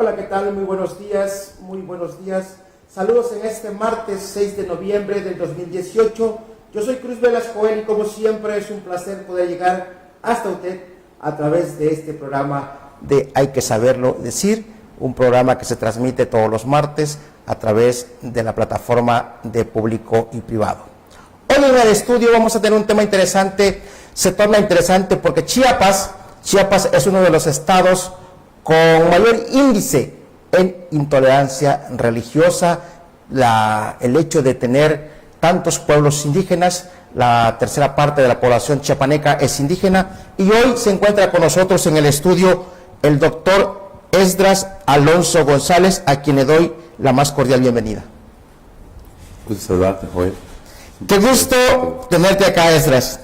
Hola, ¿qué tal? Muy buenos días, muy buenos días. Saludos en este martes 6 de noviembre del 2018. Yo soy Cruz Velas Joel y como siempre es un placer poder llegar hasta usted a través de este programa de Hay que Saberlo Decir, un programa que se transmite todos los martes a través de la plataforma de Público y Privado. Hoy en el estudio vamos a tener un tema interesante, se torna interesante porque Chiapas es uno de los estados con mayor índice en intolerancia religiosa. El hecho de tener tantos pueblos indígenas, la tercera parte de la población chiapaneca es indígena, y hoy se encuentra con nosotros en el estudio el doctor Esdras Alonso González, a quien le doy la más cordial bienvenida. Gusto saludarte, Joel. Qué gusto tenerte acá, Esdras.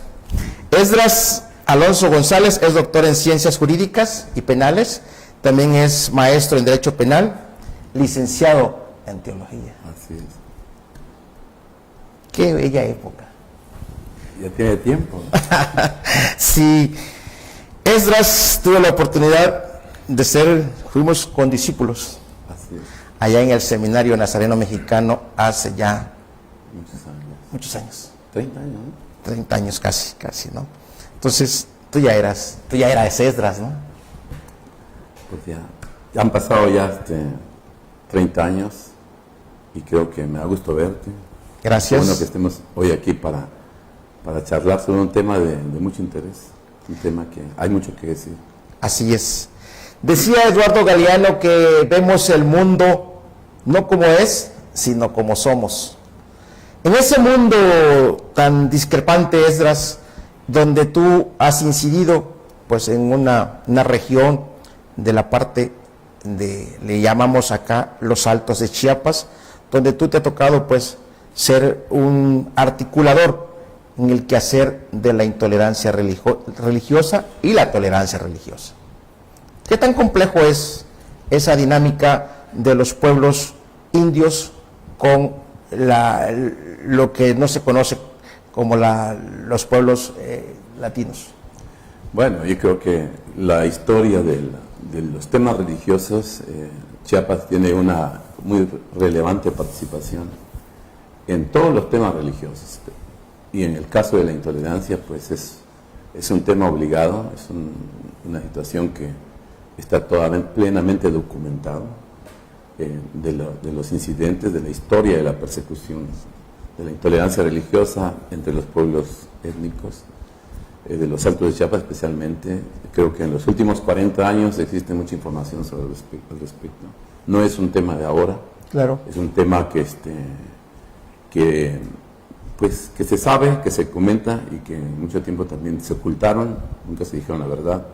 Esdras Alonso González es doctor en Ciencias Jurídicas y Penales, también es maestro en Derecho Penal, licenciado en Teología. Así es. Qué bella época. Ya tiene tiempo. Sí. Esdras, tuve la oportunidad de fuimos condiscípulos. Así es. Allá en el Seminario Nazareno Mexicano hace ya muchos años. 30 años, ¿no? 30 años casi, ¿no? Entonces, tú ya eras Esdras, ¿no? Pues ya han pasado 30 años y creo que me da gusto verte. Gracias. Qué bueno que estemos hoy aquí para charlar sobre un tema de mucho interés, un tema que hay mucho que decir. Así es. Decía Eduardo Galeano que vemos el mundo no como es, sino como somos. En ese mundo tan discrepante, Esdras, donde tú has incidido pues en una región de la parte le llamamos acá los Altos de Chiapas, donde tú te ha tocado pues ser un articulador en el quehacer de la intolerancia religiosa y la tolerancia religiosa. ¿Qué tan complejo es esa dinámica de los pueblos indios con lo que no se conoce como los pueblos latinos? Bueno, yo creo que la historia de los temas religiosos, Chiapas tiene una muy relevante participación en todos los temas religiosos. Y en el caso de la intolerancia, pues es un tema obligado, es una situación que está plenamente documentado, de los incidentes, de la historia de la persecución, de la intolerancia religiosa entre los pueblos étnicos, de los Altos de Chiapas especialmente. Creo que en los últimos 40 años existe mucha información al respecto. No es un tema de ahora, claro. Es un tema que se sabe, que se comenta y que mucho tiempo también se ocultaron, nunca se dijeron la verdad,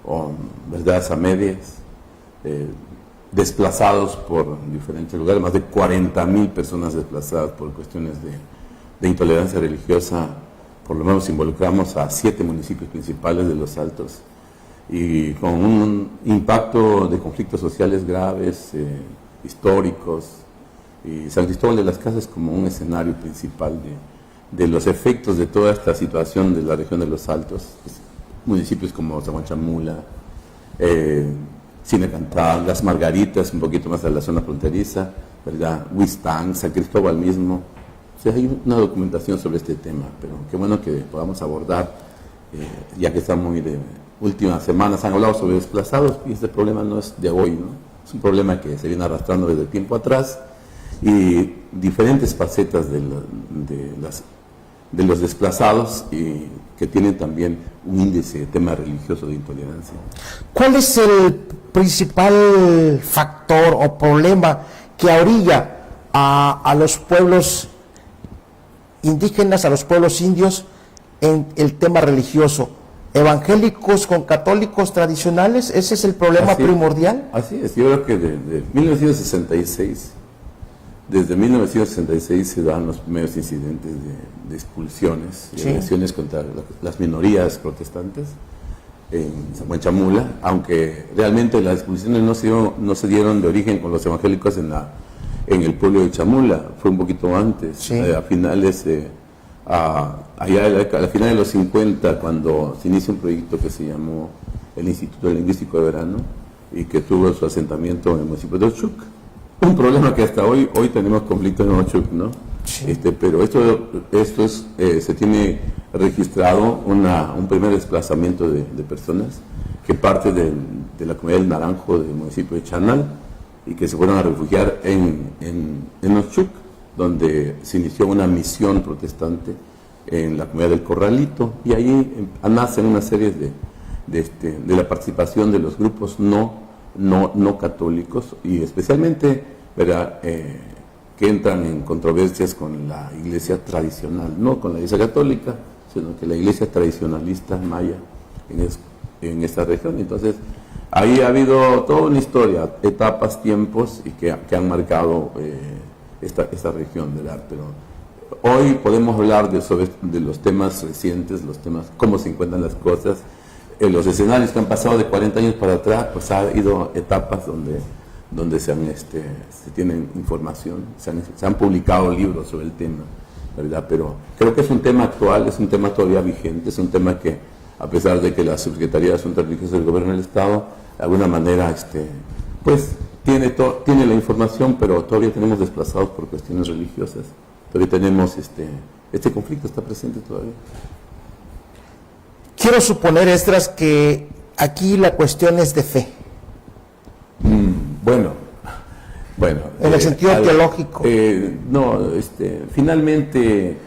o verdades a medias, desplazados por diferentes lugares, más de 40,000 personas desplazadas por cuestiones de intolerancia religiosa. Por lo menos involucramos a 7 municipios principales de los Altos y con un impacto de conflictos sociales graves, históricos, y San Cristóbal de las Casas como un escenario principal de los efectos de toda esta situación de la región de los Altos. Municipios como Zahuanchamula, Sinacantá, Las Margaritas, un poquito más de la zona fronteriza, ¿verdad? Huistán, San Cristóbal mismo. O sea, hay una documentación sobre este tema, pero qué bueno que podamos abordar, ya que estamos muy de últimas semanas, han hablado sobre desplazados, y este problema no es de hoy, ¿no? Es un problema que se viene arrastrando desde tiempo atrás, y diferentes facetas de los desplazados, y que tienen también un índice de tema religioso de intolerancia. ¿Cuál es el principal factor o problema que orilla a los pueblos indígenas, a los pueblos indios en el tema religioso? ¿Evangélicos con católicos tradicionales? ¿Ese es el problema primordial? Así es, yo creo que desde 1966 se dan los primeros incidentes de expulsiones y agresiones contra las minorías protestantes en Zahuanchamula, aunque realmente las expulsiones no se dieron de origen con los evangélicos en el pueblo de Chamula, fue un poquito antes, a finales de los 50, cuando se inicia un proyecto que se llamó el Instituto Lingüístico de Verano, y que tuvo su asentamiento en el municipio de Ochuc. Un problema que hasta hoy tenemos conflictos en Ochuc, ¿no? Sí. Pero esto es, se tiene registrado un primer desplazamiento de personas que parte de la comunidad del Naranjo del municipio de Chanal y que se fueron a refugiar en Ochuc, donde se inició una misión protestante en la comunidad del Corralito, y ahí nacen una serie de la participación de los grupos no católicos, y especialmente, ¿verdad?, que entran en controversias con la iglesia tradicional, no con la iglesia católica, sino que la iglesia tradicionalista maya en esta región. Entonces, ahí ha habido toda una historia, etapas, tiempos, y que han marcado esta región, ¿verdad? Pero hoy podemos hablar de los temas recientes, los temas, cómo se encuentran las cosas. Los escenarios que han pasado de 40 años para atrás, pues ha habido etapas donde se tienen información, se han publicado libros sobre el tema, ¿verdad? Pero creo que es un tema actual, es un tema todavía vigente, es un tema que, a pesar de que la Subsecretaría de Asuntos Religiosos del Gobierno del Estado, de alguna manera, pues tiene la información, pero todavía tenemos desplazados por cuestiones religiosas. Todavía tenemos este conflicto está presente todavía. Quiero suponer, Esdras, que aquí la cuestión es de fe. Bueno. En el sentido teológico. Finalmente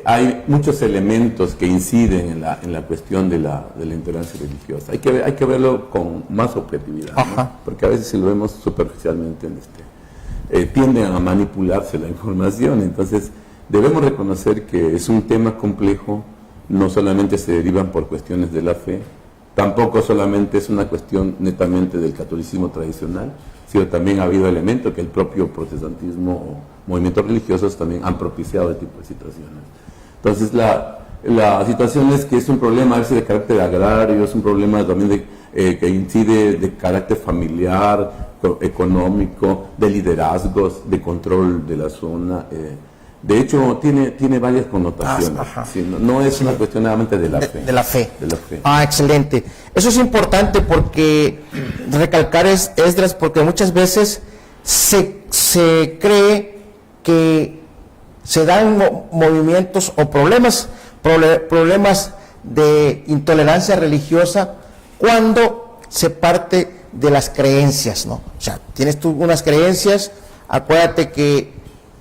hay muchos elementos que inciden en la cuestión de la intolerancia religiosa. Hay que verlo con más objetividad, ¿no? Porque a veces si lo vemos superficialmente, tienden a manipularse la información. Entonces debemos reconocer que es un tema complejo. No solamente se derivan por cuestiones de la fe, tampoco solamente es una cuestión netamente del catolicismo tradicional, sino también ha habido elementos que el propio protestantismo o movimientos religiosos también han propiciado este tipo de situaciones. Entonces la situación es que es un problema a veces de carácter agrario, es un problema también que incide de carácter familiar, económico, de liderazgos, de control de la zona. De hecho, tiene varias connotaciones. ¿Sí? No es una cuestión nada de la fe. De la fe. De la fe. Excelente. Eso es importante porque recalcar Esdras, porque muchas veces se cree que se dan movimientos o problemas de intolerancia religiosa cuando se parte de las creencias, ¿no? O sea, tienes tú unas creencias, acuérdate que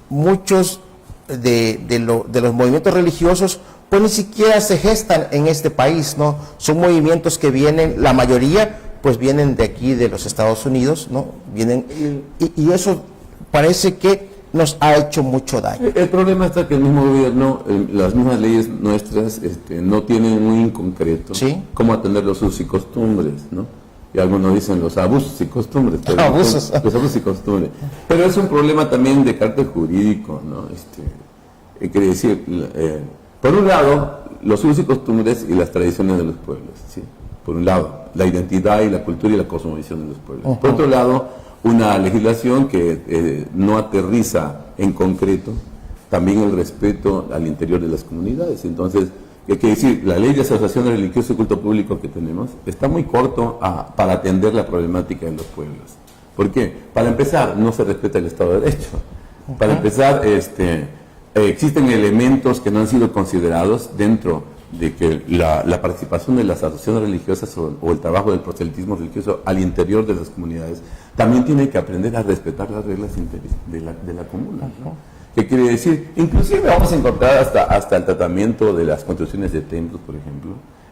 muchos de los movimientos religiosos pues ni siquiera se gestan en este país, ¿no? Son movimientos que vienen, la mayoría pues vienen de aquí, de los Estados Unidos, ¿no? Vienen y eso parece que nos ha hecho mucho daño. El problema está que el mismo gobierno, las mismas leyes nuestras no tienen muy en concreto, ¿sí?, cómo atender los usos y costumbres, ¿no? Y algunos dicen los abusos y costumbres. Los abusos y costumbres. Pero es un problema también de carácter jurídico, ¿no? Quiere decir, por un lado, los usos y costumbres y las tradiciones de los pueblos, ¿sí? Por un lado, la identidad y la cultura y la cosmovisión de los pueblos. Por otro lado, una legislación que no aterriza en concreto también el respeto al interior de las comunidades. Entonces, hay que decir, la ley de asociación religiosa y culto público que tenemos está muy corto para atender la problemática de los pueblos. ¿Por qué? Para empezar, no se respeta el Estado de Derecho. Para empezar, existen elementos que no han sido considerados dentro de que la participación de las asociaciones religiosas o el trabajo del proselitismo religioso al interior de las comunidades también tiene que aprender a respetar las reglas de la comuna, ¿no? ¿Qué quiere decir? Inclusive vamos a encontrar hasta el tratamiento de las construcciones de templos, por ejemplo,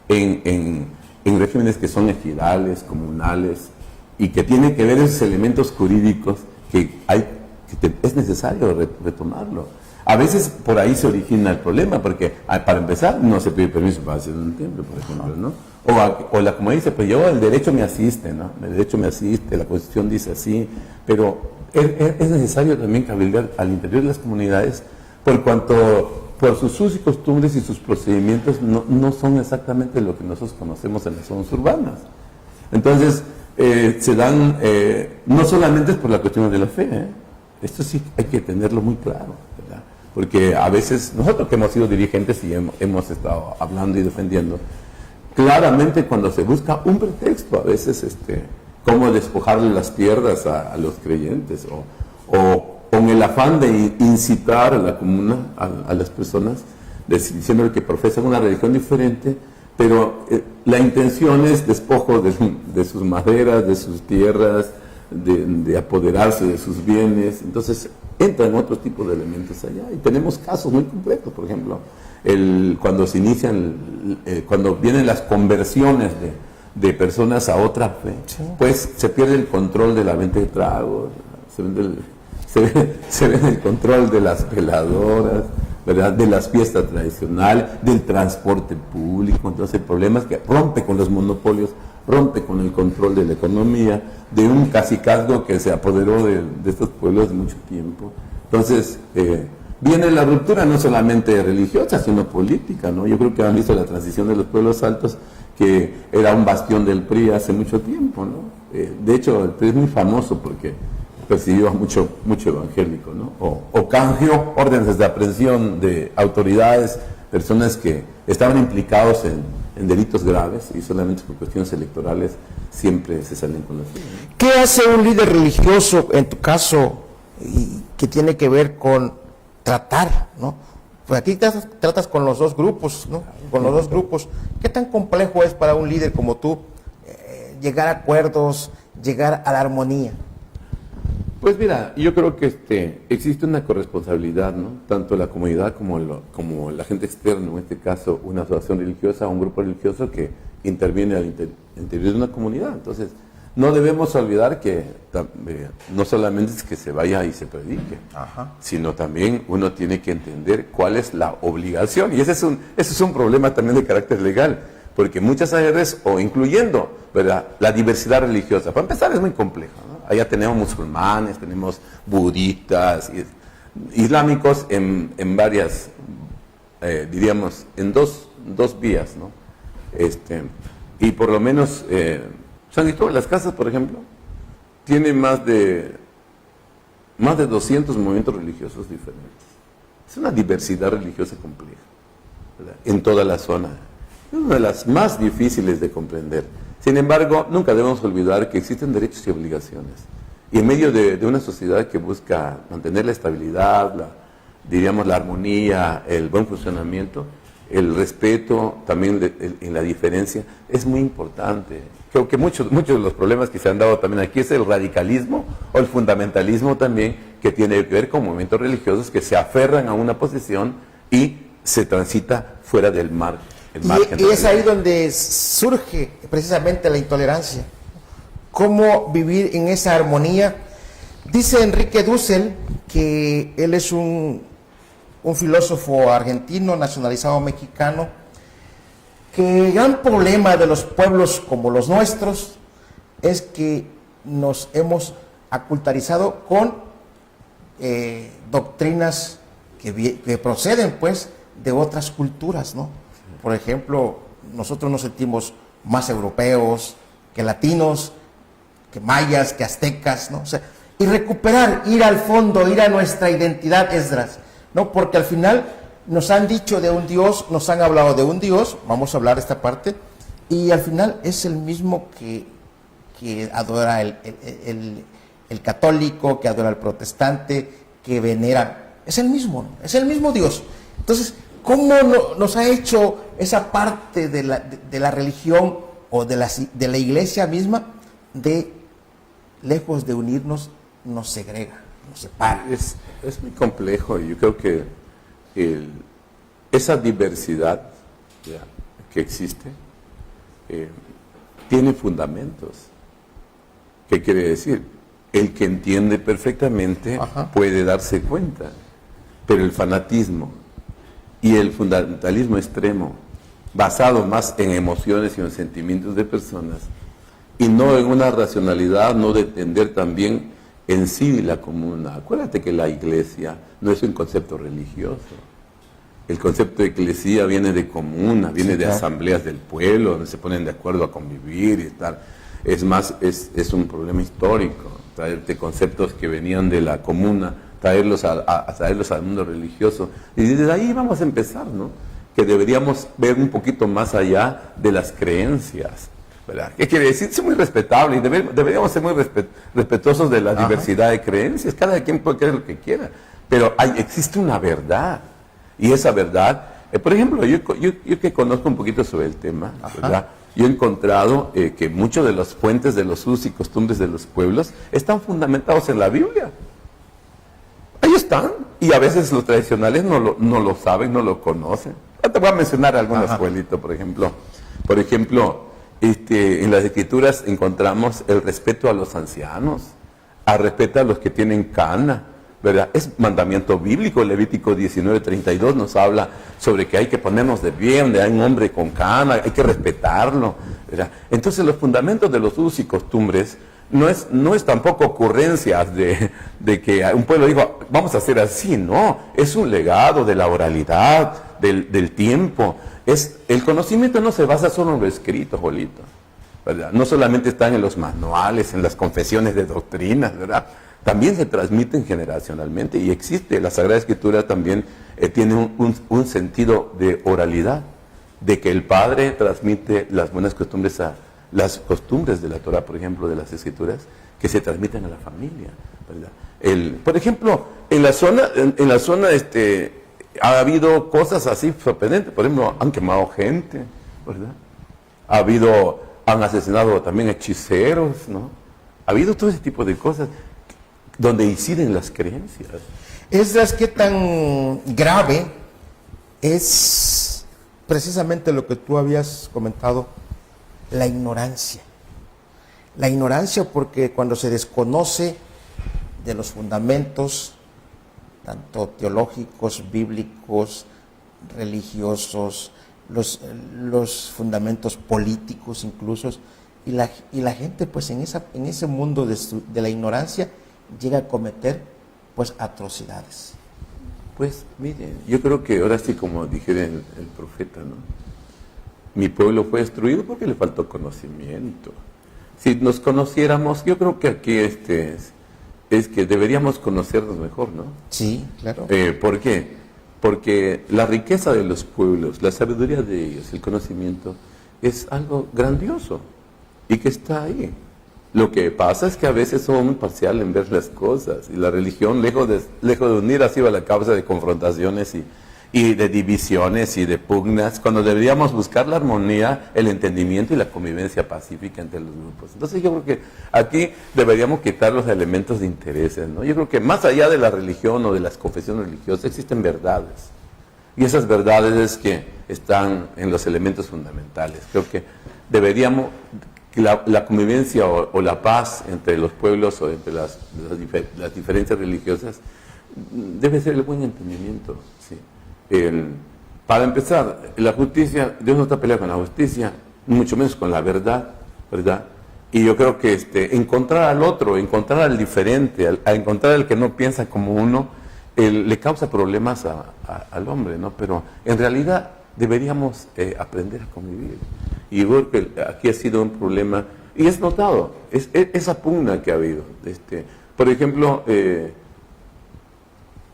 en regímenes que son ejidales, comunales, y que tienen que ver esos elementos jurídicos que es necesario retomarlo. A veces por ahí se origina el problema, porque para empezar no se pide permiso para hacer un templo, por ejemplo, ¿no? O la comunidad dice, pues yo el derecho me asiste, ¿no? El derecho me asiste, la Constitución dice así, pero es necesario también cabildear al interior de las comunidades, por cuanto por sus usos y costumbres y sus procedimientos no son exactamente lo que nosotros conocemos en las zonas urbanas. Entonces, se dan, no solamente es por la cuestión de la fe, esto sí hay que tenerlo muy claro, ¿verdad? Porque a veces, nosotros que hemos sido dirigentes y hemos estado hablando y defendiendo, claramente cuando se busca un pretexto, a veces cómo despojarle las tierras a los creyentes, o con el afán de incitar a la comuna, a las personas, diciendo que profesan una religión diferente, pero la intención es despojo de sus maderas, de sus tierras, de apoderarse de sus bienes. Entonces entran otro tipo de elementos allá, y tenemos casos muy complejos. Por ejemplo, cuando se inician, cuando vienen las conversiones de personas a otra fe, pues se pierde el control de la venta de tragos, se ve el control de las veladoras, ¿verdad?, de las fiestas tradicionales, del transporte público. Entonces el problema es que rompe con los monopolios, rompe con el control de la economía, de un cacicazgo que se apoderó de estos pueblos de mucho tiempo. Entonces viene la ruptura no solamente religiosa, sino política, ¿no? Yo creo que han visto la transición de los pueblos altos, que era un bastión del PRI hace mucho tiempo, ¿no? De hecho, el PRI es muy famoso porque persiguió a mucho evangélico, ¿no? O canjeó órdenes de aprehensión de autoridades, personas que estaban implicados en delitos graves, y solamente por cuestiones electorales siempre se salen con la suya, ¿no? ¿Qué hace un líder religioso, en tu caso, y que tiene que ver con tratar, ¿no? Pues aquí tratas con los dos grupos, ¿no? Con los dos grupos. ¿Qué tan complejo es para un líder como tú llegar a acuerdos, llegar a la armonía? Pues mira, yo creo que existe una corresponsabilidad, ¿no? Tanto la comunidad como la gente externa, en este caso una asociación religiosa o un grupo religioso que interviene al interior de una comunidad. Entonces, no debemos olvidar que no solamente es que se vaya y se predique, sino también uno tiene que entender cuál es la obligación. Y ese es un problema también de carácter legal, porque muchas veces, o incluyendo, ¿verdad?, la diversidad religiosa, para empezar es muy compleja, ¿no? Allá tenemos musulmanes, tenemos budistas, islámicos en varias, diríamos, en dos vías, ¿no? Y por lo menos, San Cristóbal Las Casas, por ejemplo, tiene más de 200 movimientos religiosos diferentes. Es una diversidad religiosa compleja, ¿verdad?, en toda la zona. Es una de las más difíciles de comprender. Sin embargo, nunca debemos olvidar que existen derechos y obligaciones. Y en medio de una sociedad que busca mantener la estabilidad, la armonía, el buen funcionamiento, el respeto también en la diferencia, es muy importante. Creo que muchos de los problemas que se han dado también aquí es el radicalismo o el fundamentalismo también, que tiene que ver con movimientos religiosos que se aferran a una posición y se transita fuera del margen. Y es ahí donde surge precisamente la intolerancia. ¿Cómo vivir en esa armonía? Dice Enrique Dussel, que él es un filósofo argentino, nacionalizado mexicano, que el gran problema de los pueblos como los nuestros es que nos hemos aculturizado con doctrinas que proceden, pues, de otras culturas, ¿no? Por ejemplo, nosotros nos sentimos más europeos que latinos, que mayas, que aztecas, ¿no? O sea, y recuperar, ir al fondo, ir a nuestra identidad, Esdras, ¿no? Porque al final nos han dicho de un Dios, nos han hablado de un Dios, vamos a hablar de esta parte, y al final es el mismo que adora el católico, que adora el protestante, que venera, es el mismo Dios. Entonces, ¿cómo nos ha hecho esa parte de la religión o de la iglesia misma, lejos de unirnos, nos segrega, nos separa? Es muy complejo, y yo creo que esa diversidad que existe tiene fundamentos. ¿Qué quiere decir? El que entiende perfectamente puede darse cuenta, pero el fanatismo y el fundamentalismo extremo, basado más en emociones y en sentimientos de personas, y no en una racionalidad, no de entender también en sí la comuna. Acuérdate que la iglesia no es un concepto religioso. El concepto de iglesia viene de comuna, viene de asambleas del pueblo, donde se ponen de acuerdo a convivir y estar. Es más, es un problema histórico, traerte conceptos que venían de la comuna, traerlos al mundo religioso. Y desde ahí vamos a empezar, ¿no? Que deberíamos ver un poquito más allá de las creencias. ¿verdad? ¿Qué quiere decir? Es muy respetable y deberíamos ser muy respetuosos de la diversidad de creencias. Cada quien puede creer lo que quiera, pero existe una verdad. Y esa verdad, por ejemplo, yo que conozco un poquito sobre el tema, ¿verdad? Yo he encontrado que muchas de las fuentes de los usos y costumbres de los pueblos están fundamentados en la Biblia. Ahí están. Y a veces los tradicionales no lo saben, no lo conocen. Te voy a mencionar algunos, abuelito, por ejemplo. Por ejemplo, en las Escrituras encontramos el respeto a los ancianos, a respeto a los que tienen cana, ¿verdad? Es mandamiento bíblico. Levítico 19:32 nos habla sobre que hay que ponernos de pie donde hay un hombre con cana, hay que respetarlo, ¿verdad? Entonces los fundamentos de los usos y costumbres no es tampoco ocurrencias de que un pueblo dijo, vamos a hacer así, no, es un legado de la oralidad, del tiempo. El conocimiento no se basa solo en lo escrito, Jolito, ¿verdad? No solamente están en los manuales, en las confesiones de doctrinas, ¿verdad? También se transmiten generacionalmente y existe, la Sagrada Escritura también tiene un sentido de oralidad, de que el Padre transmite las buenas costumbres las costumbres de la Torah, por ejemplo, de las Escrituras, que se transmiten a la familia, ¿verdad? Por ejemplo, en la zona ha habido cosas así sorprendentes. Por ejemplo, han quemado gente, ¿verdad? Han asesinado también hechiceros, ¿no? Ha habido todo ese tipo de cosas donde inciden las creencias. Esdras, ¿qué tan grave es precisamente lo que tú habías comentado? La ignorancia. La ignorancia, porque cuando se desconoce de los fundamentos, tanto teológicos, bíblicos, religiosos, los fundamentos políticos incluso, y la gente pues en ese mundo de la ignorancia llega a cometer pues atrocidades. Pues miren, yo creo que ahora sí, como dijera el profeta, ¿no? Mi pueblo fue destruido porque le faltó conocimiento. Si nos conociéramos, yo creo que aquí es que deberíamos conocernos mejor, ¿no? Sí, claro. ¿Por qué? Porque la riqueza de los pueblos, la sabiduría de ellos, el conocimiento, es algo grandioso y que está ahí. Lo que pasa es que a veces somos muy parciales en ver las cosas, y la religión, lejos de unir, ha sido la causa de confrontaciones y de divisiones y de pugnas, cuando deberíamos buscar la armonía, el entendimiento y la convivencia pacífica entre los grupos. Entonces yo creo que aquí deberíamos quitar los elementos de intereses, ¿no? Yo creo que más allá de la religión o de las confesiones religiosas existen verdades, y esas verdades es que están en los elementos fundamentales. Creo que deberíamos, que la convivencia o la paz entre los pueblos o entre las diferencias religiosas debe ser el buen entendimiento, ¿sí? Para empezar, la justicia, Dios no está peleando con la justicia, mucho menos con la verdad, ¿verdad? Y yo creo que encontrar al otro, encontrar al diferente, a encontrar al que no piensa como uno, le causa problemas al hombre, ¿no? Pero en realidad deberíamos aprender a convivir. Y yo creo que aquí ha sido un problema, y es notado, esa pugna que ha habido. Por ejemplo,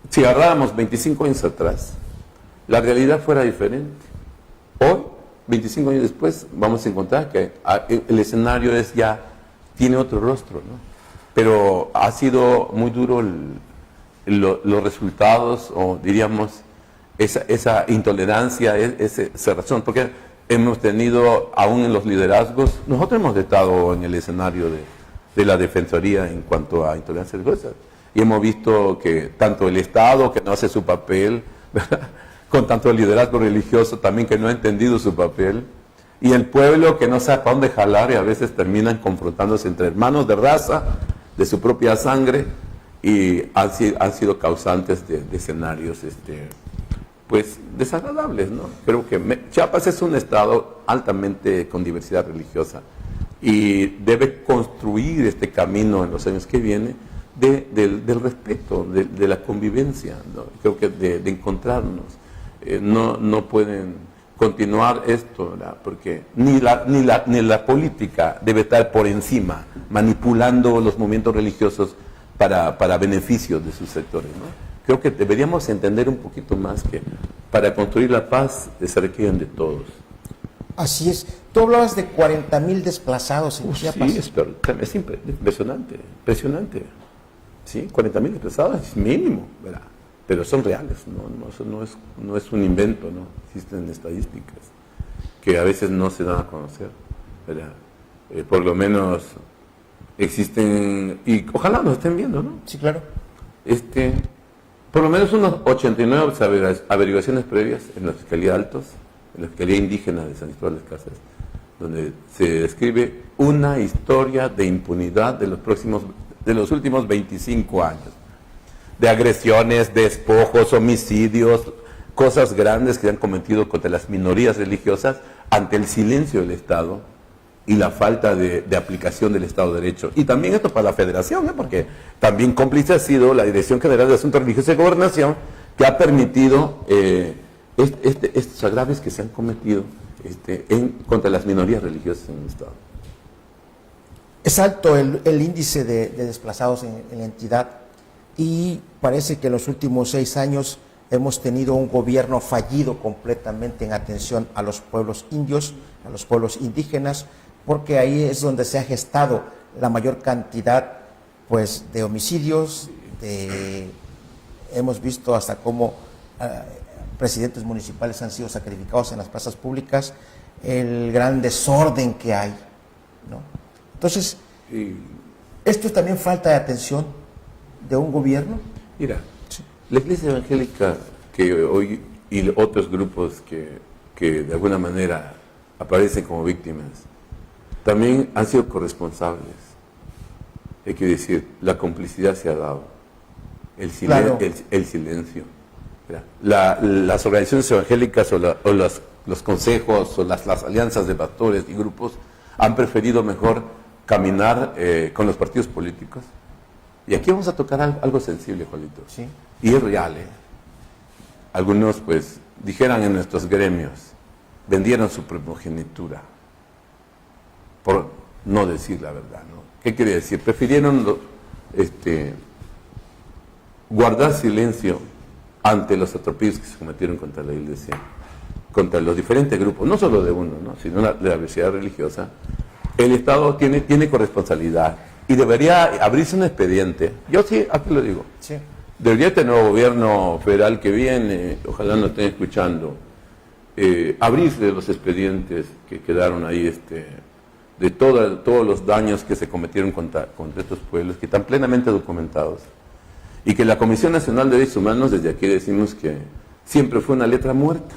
si agarráramos 25 años atrás, la realidad fuera diferente. Hoy, 25 años después, vamos a encontrar que el escenario tiene otro rostro, ¿no? Pero ha sido muy duro los resultados, o diríamos, esa intolerancia, esa razón, porque hemos tenido, aún en los liderazgos, nosotros hemos estado en el escenario de la defensoría en cuanto a intolerancia religiosa, y hemos visto que tanto el Estado, que no hace su papel, ¿verdad?, con tanto el liderazgo religioso también que no ha entendido su papel, y el pueblo que no sabe para dónde jalar, y a veces terminan confrontándose entre hermanos de raza, de su propia sangre, y han sido causantes de escenarios pues desagradables, ¿no? Creo que Chiapas es un estado altamente con diversidad religiosa y debe construir este camino en los años que vienen del respeto, de la convivencia, ¿no? Creo que de encontrarnos. No pueden continuar esto, ¿verdad? Porque ni la política debe estar por encima, manipulando los movimientos religiosos para beneficio de sus sectores, ¿no? Creo que deberíamos entender un poquito más que para construir la paz se requieren de todos. Así es. Tú hablabas de 40,000 desplazados en Chiapas. Sí, es impresionante. Sí, 40,000 desplazados es mínimo, ¿verdad? Pero son reales, no es un invento, ¿no? Existen estadísticas que a veces no se dan a conocer, ¿verdad? Por lo menos existen, y ojalá nos estén viendo, ¿no? Sí, claro. Por lo menos unos 89 averiguaciones previas en la Fiscalía Altos, en la Fiscalía Indígena de San Cristóbal de las Casas, donde se describe una historia de impunidad de los últimos 25 años. De agresiones, despojos, homicidios, cosas grandes que han cometido contra las minorías religiosas ante el silencio del Estado y la falta de aplicación del Estado de Derecho. Y también esto para la Federación, porque también cómplice ha sido la Dirección General de Asuntos Religiosos y Gobernación, que ha permitido estos agravios que se han cometido contra las minorías religiosas en el Estado. Es alto el índice de desplazados en la entidad y parece que en los últimos 6 años hemos tenido un gobierno fallido completamente en atención a los pueblos indios, a los pueblos indígenas, porque ahí es donde se ha gestado la mayor cantidad, pues, de homicidios, hemos visto hasta cómo presidentes municipales han sido sacrificados en las plazas públicas, el gran desorden que hay, ¿no? Entonces, ¿esto es también falta de atención de un gobierno? Mira, sí. La Iglesia Evangélica que hoy y otros grupos que de alguna manera aparecen como víctimas, también han sido corresponsables. Hay que decir, la complicidad se ha dado, el silencio. Las organizaciones evangélicas o los consejos o las alianzas de pastores y grupos han preferido mejor caminar con los partidos políticos. Y aquí vamos a tocar algo sensible, Juanito. Sí. Y es real, Algunos, pues, dijeran en nuestros gremios, vendieron su primogenitura, por no decir la verdad, ¿no? ¿Qué quiere decir? Prefirieron guardar silencio ante los atropellos que se cometieron contra la Iglesia, contra los diferentes grupos, no solo de uno, ¿no? Sino de la diversidad religiosa. El Estado tiene corresponsabilidad y debería abrirse un expediente. Yo sí, aquí lo digo. Sí. Debería este nuevo gobierno federal que viene, ojalá nos estén escuchando, abrirse los expedientes que quedaron ahí, de todos los daños que se cometieron contra estos pueblos, que están plenamente documentados. Y que la Comisión Nacional de Derechos Humanos, desde aquí decimos que siempre fue una letra muerta.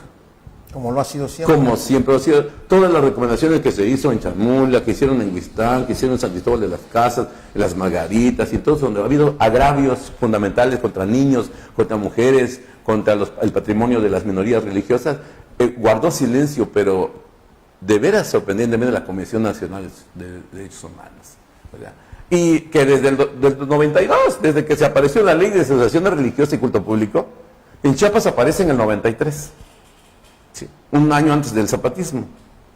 Como lo ha sido siempre. Como siempre ha sido. Todas las recomendaciones que se hizo en Chamula, que hicieron en Huistán, que hicieron en San Cristóbal de las Casas, en Las Margaritas, y todos donde ha habido agravios fundamentales contra niños, contra mujeres, contra el patrimonio de las minorías religiosas, guardó silencio, pero de veras sorprendentemente la Comisión Nacional de Derechos Humanos, ¿verdad? Y que desde el 92, desde que se apareció la Ley de Asociaciones Religiosas y Culto Público, en Chiapas aparece en el 93. Sí, un año antes del zapatismo,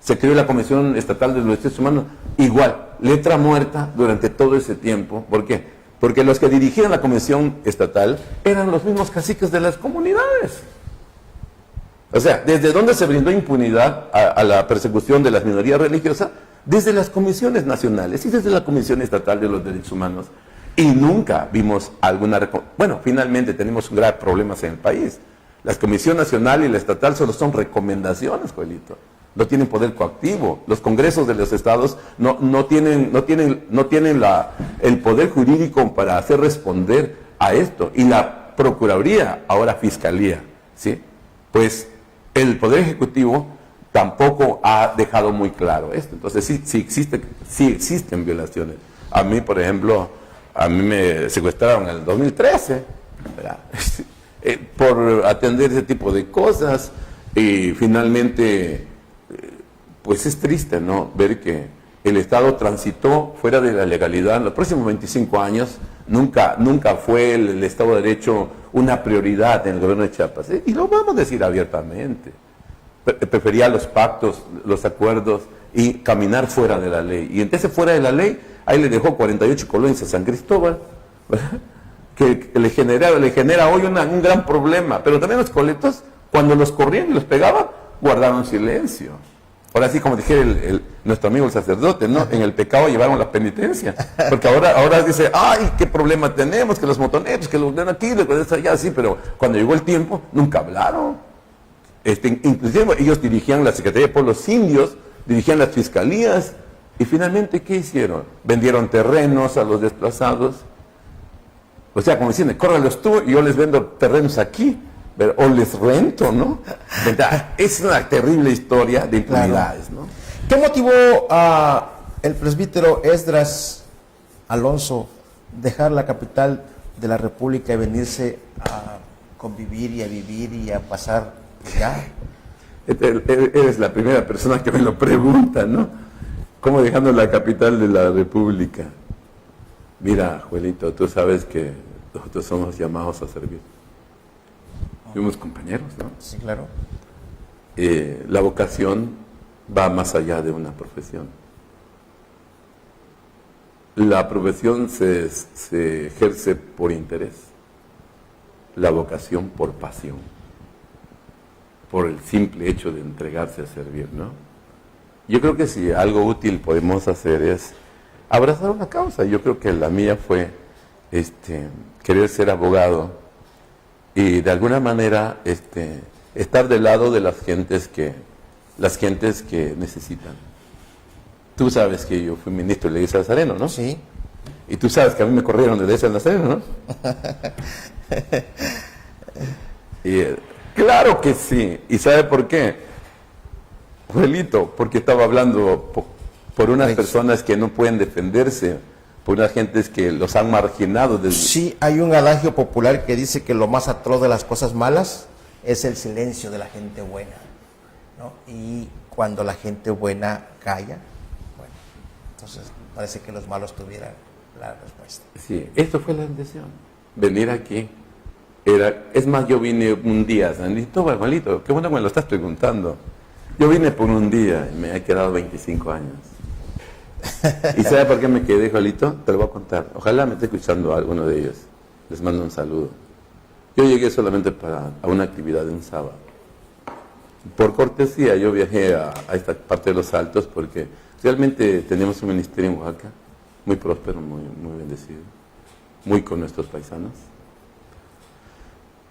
se creó la Comisión Estatal de los Derechos Humanos, igual, letra muerta durante todo ese tiempo. ¿Por qué? Porque los que dirigían la Comisión Estatal eran los mismos caciques de las comunidades. O sea, ¿desde dónde se brindó impunidad a la persecución de las minorías religiosas? Desde las comisiones nacionales y desde la Comisión Estatal de los Derechos Humanos. Y nunca vimos alguna... Bueno, finalmente tenemos graves problemas en el país. La Comisión Nacional y la Estatal solo son recomendaciones, Joelito. No tienen poder coactivo. Los congresos de los estados no tienen el poder jurídico para hacer responder a esto. Y la Procuraduría, ahora Fiscalía, ¿sí? Pues el Poder Ejecutivo tampoco ha dejado muy claro esto. Entonces sí existen violaciones. A mí, por ejemplo, me secuestraron en el 2013, ¿verdad? Por atender ese tipo de cosas, y finalmente pues es triste, ¿no?, ver que el Estado transitó fuera de la legalidad en los próximos 25 años. Nunca fue el Estado de Derecho una prioridad en el gobierno de Chiapas, y lo vamos a decir abiertamente. Prefería los pactos, los acuerdos y caminar fuera de la ley, y entonces fuera de la ley, ahí le dejó 48 colonias a San Cristóbal, ¿verdad?, que le genera hoy un gran problema. Pero también los coletos, cuando los corrían y los pegaban, guardaron silencio. ahora sí, como dijera nuestro amigo el sacerdote, ¿no? En el pecado llevaron la penitencia. Porque ahora dice, ay, qué problema tenemos, que los motoneros, que los de aquí, los de allá, sí, pero cuando llegó el tiempo, nunca hablaron. Inclusive ellos dirigían la Secretaría de Pueblos Indios, dirigían las fiscalías, y finalmente, ¿qué hicieron? Vendieron terrenos a los desplazados. O sea, como diciendo, córralos tú y yo les vendo terrenos aquí, o les rento, ¿no? Es una terrible historia de impunidades, ¿no? ¿Qué motivó a el presbítero Esdras Alonso dejar la capital de la República y venirse a convivir y a vivir y a pasar ya? Eres la primera persona que me lo pregunta, ¿no? ¿Cómo dejando la capital de la República? Mira, Juelito, tú sabes que nosotros somos llamados a servir. Fuimos compañeros, ¿no? Sí, claro. La vocación va más allá de una profesión. La profesión se ejerce por interés. La vocación por pasión. Por el simple hecho de entregarse a servir, ¿no? Yo creo que si algo útil podemos hacer es abrazar una causa. Yo creo que la mía fue querer ser abogado y de alguna manera estar del lado de las gentes que necesitan. Tú sabes que yo fui ministro de la Iglesia de Nazareno, ¿no? Sí. Y tú sabes que a mí me corrieron de la Iglesia de Nazareno, ¿no? Claro que sí. ¿Y sabe por qué? Joelito, porque estaba hablando por unas personas que no pueden defenderse, por unas gentes que los han marginado. Sí, hay un adagio popular que dice que lo más atroz de las cosas malas es el silencio de la gente buena, ¿no? Y cuando la gente buena calla, bueno, entonces parece que los malos tuvieran la respuesta. Sí, esto fue la intención, venir aquí. Es más, yo vine un día, Sandito, Juanito, qué bueno que me lo estás preguntando. Yo vine por un día y me he quedado 25 años. ¿Y sabe por qué me quedé, Juanito? Te lo voy a contar. Ojalá me esté escuchando alguno de ellos. Les mando un saludo. Yo llegué solamente a una actividad de un sábado. Por cortesía, yo viajé a esta parte de los Altos porque realmente tenemos un ministerio en Oaxaca muy próspero, muy bendecido, muy con nuestros paisanos.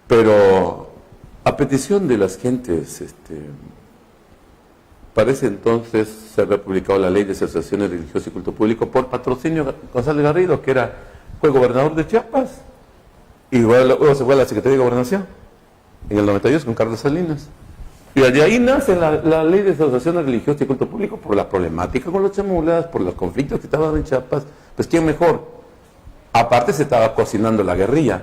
Pero a petición de las gentes, parece entonces se había publicado la ley de asociaciones religiosas y culto público por patrocinio de González Garrido, que fue gobernador de Chiapas, y luego se fue a la Secretaría de Gobernación en el 92 con Carlos Salinas. Y de ahí nace la ley de asociaciones religiosas y culto público por la problemática con los chamulas, por los conflictos que estaban en Chiapas. Pues ¿quién mejor? Aparte se estaba cocinando la guerrilla.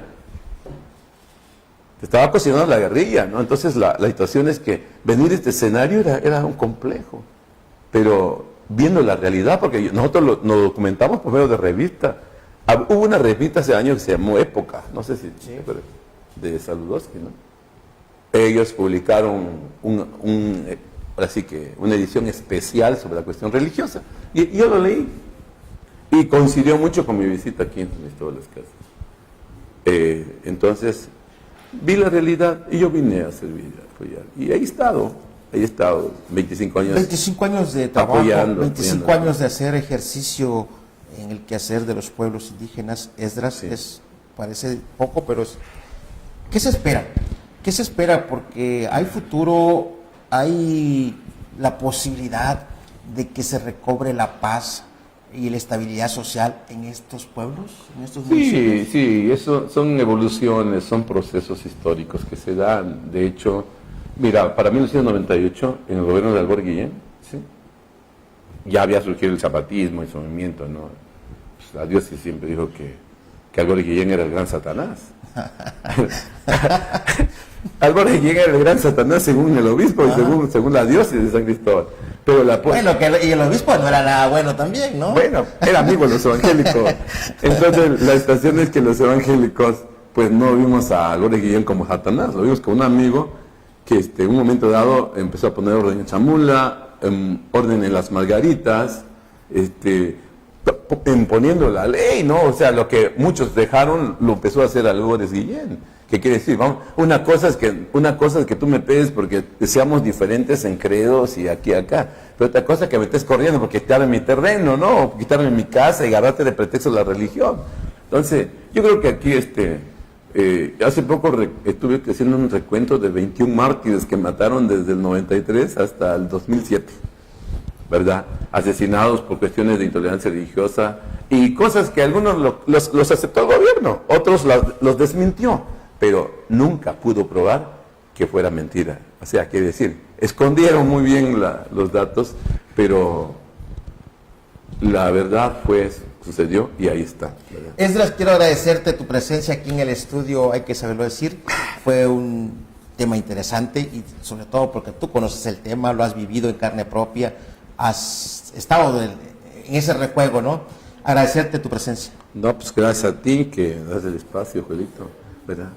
Estaba cocinando la guerrilla, ¿no? Entonces la situación es que venir a este escenario era un complejo. Pero viendo la realidad, porque nosotros nos documentamos por medio de revista. Hubo una revista hace años que se llamó Época, no sé si sí, de Saludowski, ¿no? Ellos publicaron así que una edición especial sobre la cuestión religiosa. Y yo lo leí. Y coincidió mucho con mi visita aquí en San Cristóbal de las Casas. Entonces vi la realidad y yo vine a servir, a apoyar. Y ahí he estado 25 años. 25 años de trabajo, 25 años de hacer ejercicio en el quehacer de los pueblos indígenas. Esdras, sí. Parece poco, pero ¿qué se espera? ¿Qué se espera? Porque hay futuro, hay la posibilidad de que se recobre la paz y la estabilidad social en estos pueblos, en estos municipios. Sí, eso son evoluciones, son procesos históricos que se dan. De hecho, mira, para 1998, en el gobierno de Albor Guillén, ¿sí?, ya había surgido el zapatismo y su movimiento, ¿no? Pues la diócesis siempre dijo que Albor Guillén era el gran Satanás. Albor Guillén era el gran Satanás según el obispo y según la diócesis de San Cristóbal. Pero bueno, y el obispo no era nada bueno también, ¿no? Bueno, era amigo de los evangélicos. Entonces, la situación es que los evangélicos, pues no vimos a Albor Guillén como Satanás, lo vimos como un amigo que en un momento dado empezó a poner orden en Chamula, orden en las Margaritas, imponiendo la ley, ¿no? O sea, lo que muchos dejaron lo empezó a hacer Álvarez Guillén. ¿Qué quiere decir? Vamos, una cosa es que tú me pedes porque seamos diferentes en credos y aquí y acá, pero otra cosa es que me estés corriendo porque quitarme mi terreno, ¿no? O quitarme mi casa y agarrarte de pretexto la religión. Entonces, yo creo que aquí hace poco estuve haciendo un recuento de 21 mártires que mataron desde el 93 hasta el 2007, ¿verdad? Asesinados por cuestiones de intolerancia religiosa y cosas que algunos los aceptó el gobierno, otros los desmintió, pero nunca pudo probar que fuera mentira. O sea, quiere decir, escondieron muy bien los datos, pero la verdad sucedió y ahí está, ¿verdad? Esdras, quiero agradecerte tu presencia aquí en el estudio, hay que saberlo decir. Fue un tema interesante y sobre todo porque tú conoces el tema, lo has vivido en carne propia, has estado en ese rejuego, ¿no? Agradecerte tu presencia. No, pues gracias a ti que das el espacio, Joelito, ¿verdad?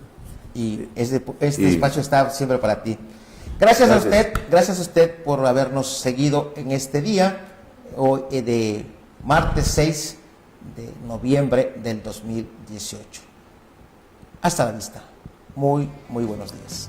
Y este espacio está siempre para ti. Gracias a usted por habernos seguido en este día de martes 6 de noviembre del 2018. Hasta la vista. Muy buenos días.